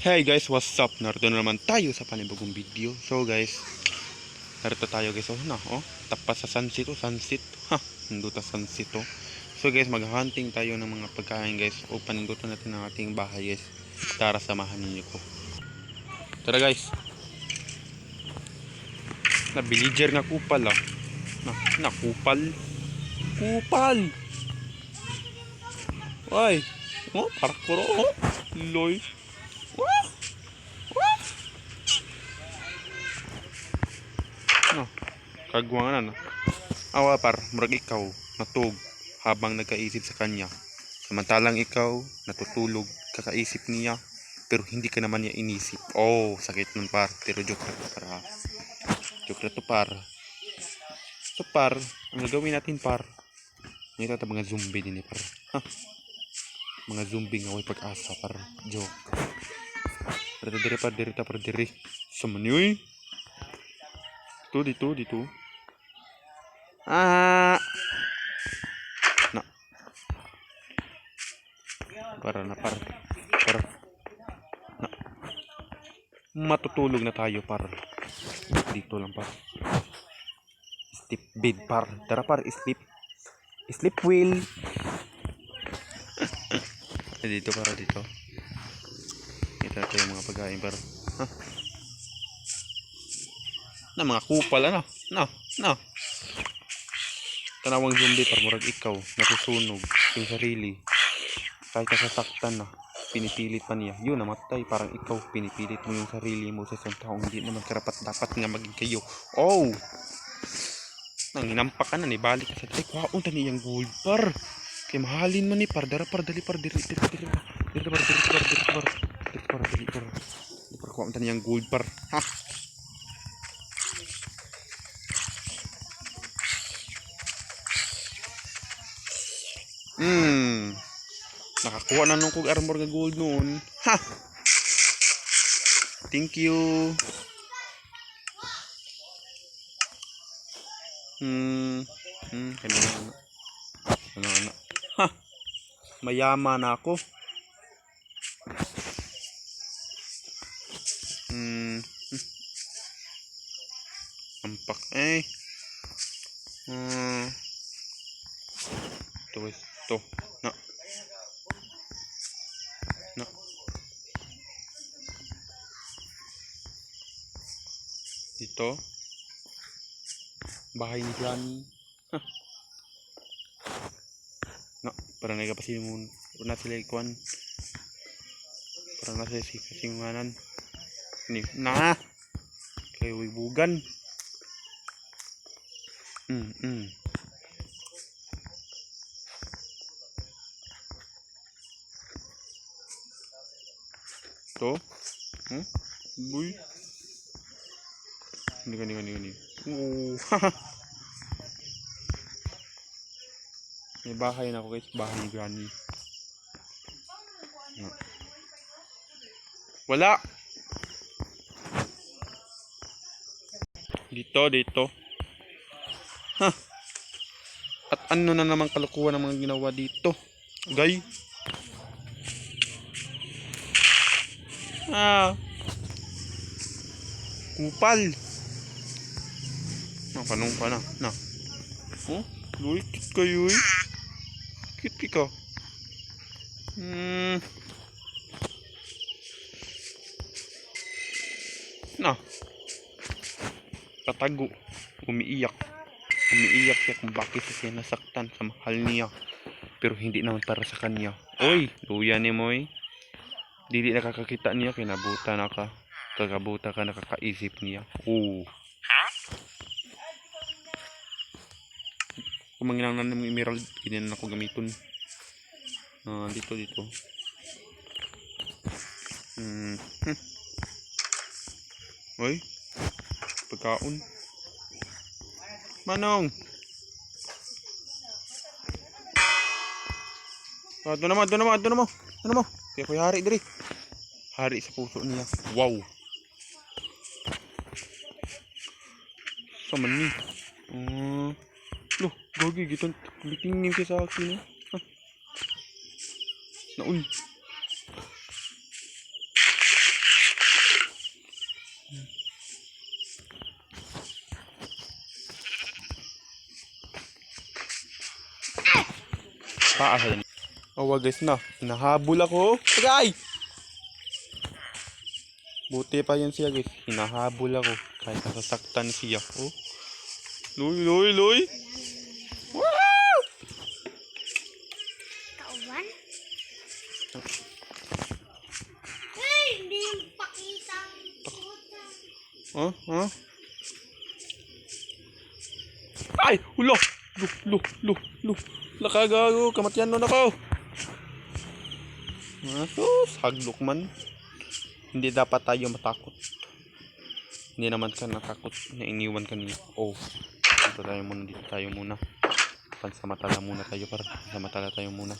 Hey guys, what's up? Narito na naman tayo sa panibagong video. So guys, narito tayo guys. Tapat sa sunset. Sunset. Nandito sunset oh. So guys, maghahunting tayo ng mga pagkain guys. O panindutan natin ang ating bahay guys. Tara, samahan niyo ko. Tara guys. Na villager nga kupal ah. Na kupal. Kupal. Ay. Oh, parkour oh. Loy. Kagwangan awa par murag ikaw natug habang nagkaisip sa kanya, samantalang ikaw natutulog kakaisip niya pero hindi ka naman niya inisip. Oh, sakit nun par, pero joke na to par. Joke na to par. So par, ang gagawin natin par, may tata mga zombie din par. Mga zombie nga way pag-asa par. Joke. Diri par diri. Samanyoy. Dito. Na para na matutulog na tayo par. Dito lang par. Sleep bed par. Tara par, sleep wheel. Dito para dito. Ito yung mga pagkain par. Na mga kupal ano. No. Tanawang zombie par murag ikaw natusunog yung sarili. Kahit nasasaktan na, pinipilit pa niya. Yun, namatay. Parang ikaw, pinipilit mo yung sarili mo sa isang taong hindi naman karapat dapat nga maging kayo. Oh! Nang hinampak ka na, balik ka sa tray. Kwaon, tani yung gold par. Kaya mahalin man par. Dara par, dali par. Diri par. Kwaon, tani yung gold par. Ha? Nakakuha na nung kong armor nga gold noon. Ha! Thank you. Ano. Ha! Mayaman ako. Ampak eh. Ito. Na. Dito. Bahay ni Granny. Parang nagkapasimun. Parang sila ikuan. Parang nasa kasinganan. Kayo wibugan. Ito. Boy. Gani. Oh. May bahay na ako guys. Bahay ni Granny. Wala. Dito. At ano na naman kalukuhan ng mga ginawa dito, gay. Kupal. Panong pa na. Oh, luy, kit kayo eh. Kit ka. Tatago. Umiiyak siya kung bakit siya nasaktan sa mahal niya. Pero hindi naman para sa kanya. Oy, luya ni mo eh. Dili nakakakita niya, kinabuta na ka. Kagabuta ka, nakakaisip niya. Oh. Kung manginang ng emerald, ganyan ako gamiton. Dito. Oy, pagkaon. Manong. Doon mo. Kaya ko'y hari diri. Hari sa puso niya. Wow. Sama ni. Loh, gagi gitu. Bitingin ka sa akin. Naun. Paasan. Awa guys na. Hinahabol ako. Agay! Buti pa yan siya guys. Hinahabol ako. Kahit nasasaktan siya. Oh. Loy, loy, loy. Wow! Kauban? Hey, hindi yung pakita. Huh? Huh? Ay! Ulo! Lo. Nakagago. Kamatian nun ako. Asus! Haglok man. Hindi dapat tayo matakot. Hindi naman ka natakot na iniwan ka niya. Oh. Dito tayo muna. Pansamantala muna tayo para. Pansamantala tayo muna.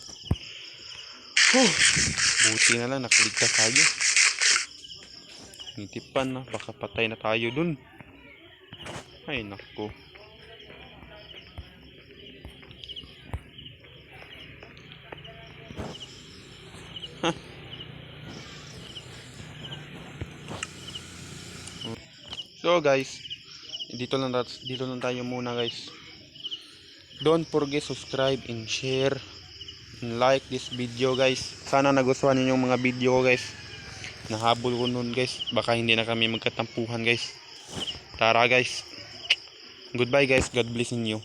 Buti na lang. Nakaligtas tayo. Nitipan na. Baka patay na tayo dun. Ay nako. So guys, dito lang tayo muna guys. Don't forget subscribe and share and like this video guys. Sana nagustuhan niyo yung mga video ko guys. Nahabol ko nun guys. Baka hindi na kami magkatampuhan guys. Tara guys. Goodbye guys. God bless you.